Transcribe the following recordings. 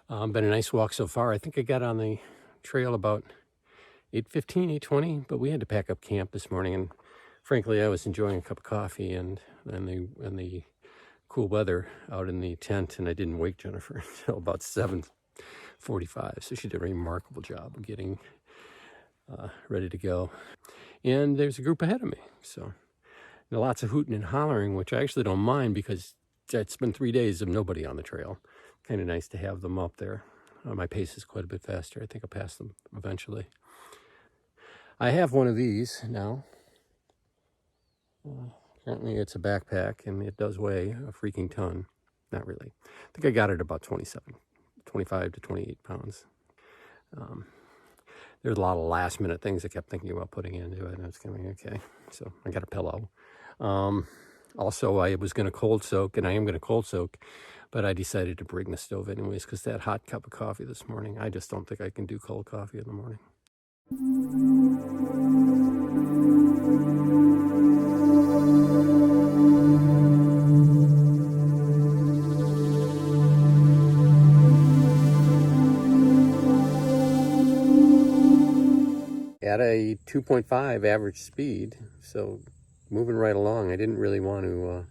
Been a nice walk so far. I think I got on the trail about 8:15, 8:20, but we had to pack up camp this morning, and frankly, I was enjoying a cup of coffee and the cool weather out in the tent, and I didn't wake Jennifer until about 7:45. So she did a remarkable job of getting ready to go. And there's a group ahead of me, so lots of hooting and hollering, which I actually don't mind because it's been 3 days of nobody on the trail. Kind of nice to have them up there. My pace is quite a bit faster. I think I'll pass them eventually. I have one of these now. Apparently it's a backpack, and it does weigh a freaking ton. Not really. I think I got it about 25 to 28 pounds. There's a lot of last minute things I kept thinking about putting into it, and I was kind of okay. So I got a pillow. Also, I was going to cold soak, and I am going to cold soak, but I decided to bring the stove anyways because that hot cup of coffee this morning, I just don't think I can do cold coffee in the morning. At a 2.5 average speed, so moving right along. I didn't really want to,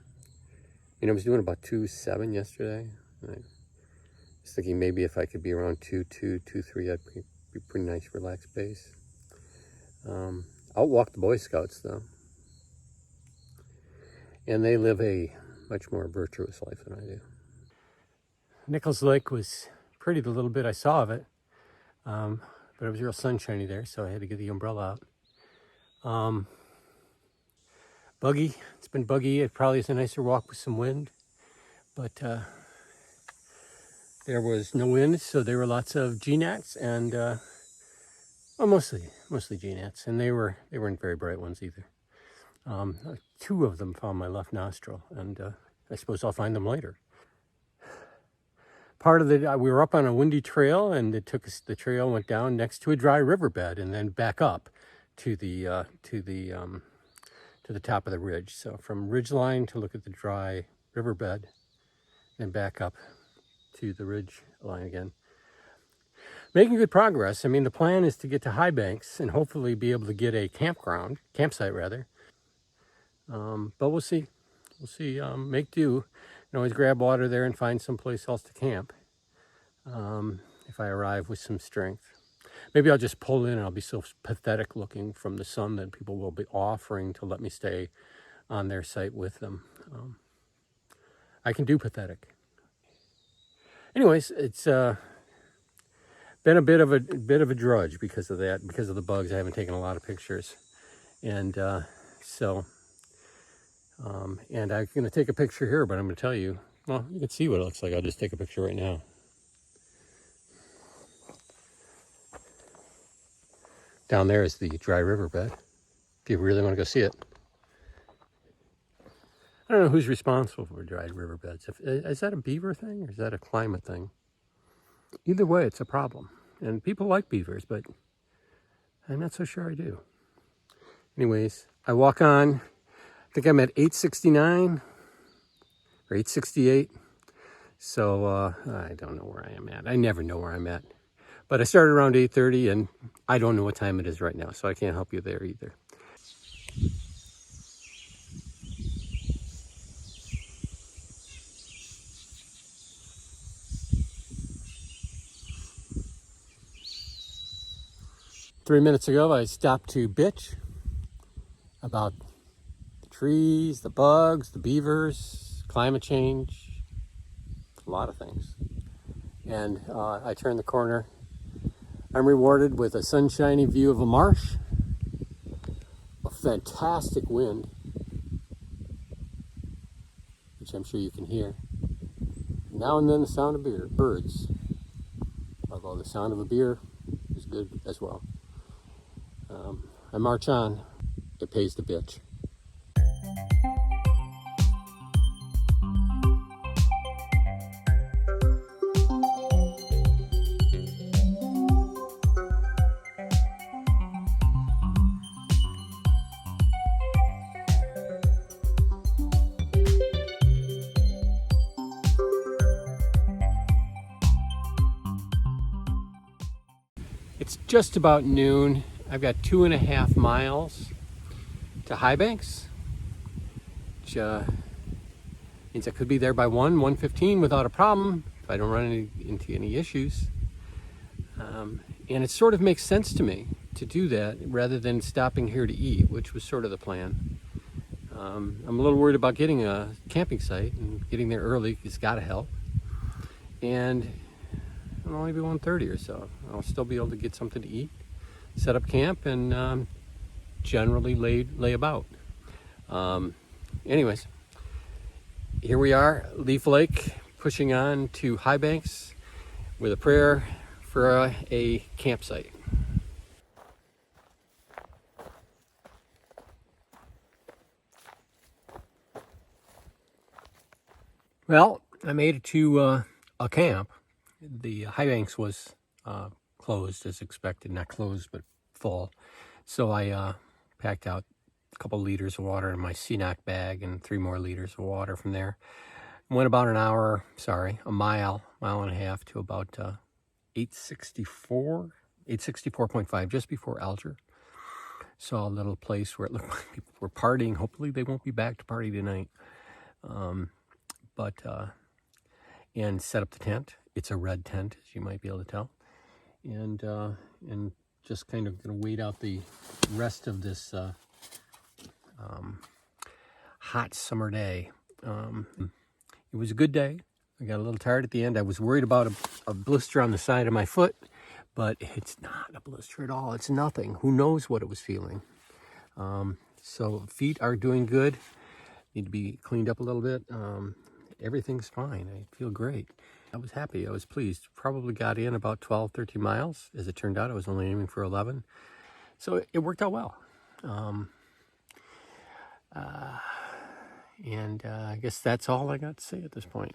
I was doing about 2.7 yesterday. I was thinking maybe if I could be around 2.2, 2.3, I'd be pretty nice relaxed pace. Outwalk the Boy Scouts though, and they live a much more virtuous life than I do. Nichols Lake was pretty the little bit I saw of it, but it was real sunshiny there, so I had to get the umbrella out. Buggy, it's been buggy. It probably is a nicer walk with some wind, but there was no wind, so there were lots of G-gnats and mostly G-gnats, and they weren't very bright ones either. 2 of them found my left nostril, and I suppose I'll find them later. Part of we were up on a windy trail, and the trail went down next to a dry riverbed, and then back up to the top of the ridge. So from ridgeline to look at the dry riverbed, and back up to the ridge line again. Making good progress. I mean, the plan is to get to High Banks and hopefully be able to get a campsite rather. But we'll see. We'll see. Make do. You can always grab water there and find someplace else to camp if I arrive with some strength. Maybe I'll just pull in and I'll be so pathetic looking from the sun that people will be offering to let me stay on their site with them. I can do pathetic. Anyways, it's been a bit of a drudge because of that, because of the bugs. I haven't taken a lot of pictures, and and I'm going to take a picture here, but I'm going to tell you, well, you can see what it looks like. I'll just take a picture right now. Down there is the dry riverbed, if you really want to go see it. I don't know who's responsible for dry riverbeds. Is that a beaver thing, or is that a climate thing? Either way, it's a problem. And people like beavers, but I'm not so sure I do. Anyways, I walk on. I think I'm at 869 or 868. So I don't know where I am at. I never know where I'm at. But I started around 8:30, and I don't know what time it is right now, so I can't help you there either. Three minutes ago, I stopped to bitch about the trees, the bugs, the beavers, climate change, a lot of things. And I turned the corner. I'm rewarded with a sunshiny view of a marsh, a fantastic wind, which I'm sure you can hear. Now and then the sound of birds, although the sound of a beer is good as well. I march on. It pays to bitch. just about noon. I've got 2.5 miles to High Banks, which means I could be there by 1:15 without a problem if I don't run into any issues. And it sort of makes sense to me to do that rather than stopping here to eat, which was sort of the plan. I'm a little worried about getting a camping site, and getting there early has got to help. And it'll only be 1:30 or so. I'll still be able to get something to eat, set up camp, and generally lay about. Anyways, here we are, Leaf Lake, pushing on to High Banks with a prayer for a campsite. Well, I made it to a camp. The High Banks was closed as expected, not closed, but full. So I packed out a couple liters of water in my CNOC bag and 3 more liters of water from there. Went about a mile and a half to about 864.5, just before Alger. Saw a little place where it looked like people were partying. Hopefully they won't be back to party tonight. And set up the tent. It's a red tent, as you might be able to tell. And just kind of going to wait out the rest of this hot summer day. It was a good day. I got a little tired at the end. I was worried about a blister on the side of my foot, but it's not a blister at all. It's nothing. Who knows what it was feeling? So feet are doing good. Need to be cleaned up a little bit. Everything's fine. I feel great. I was happy. I was pleased. Probably got in about 12, 13 miles. As it turned out, I was only aiming for 11. So it worked out well. I guess that's all I got to say at this point.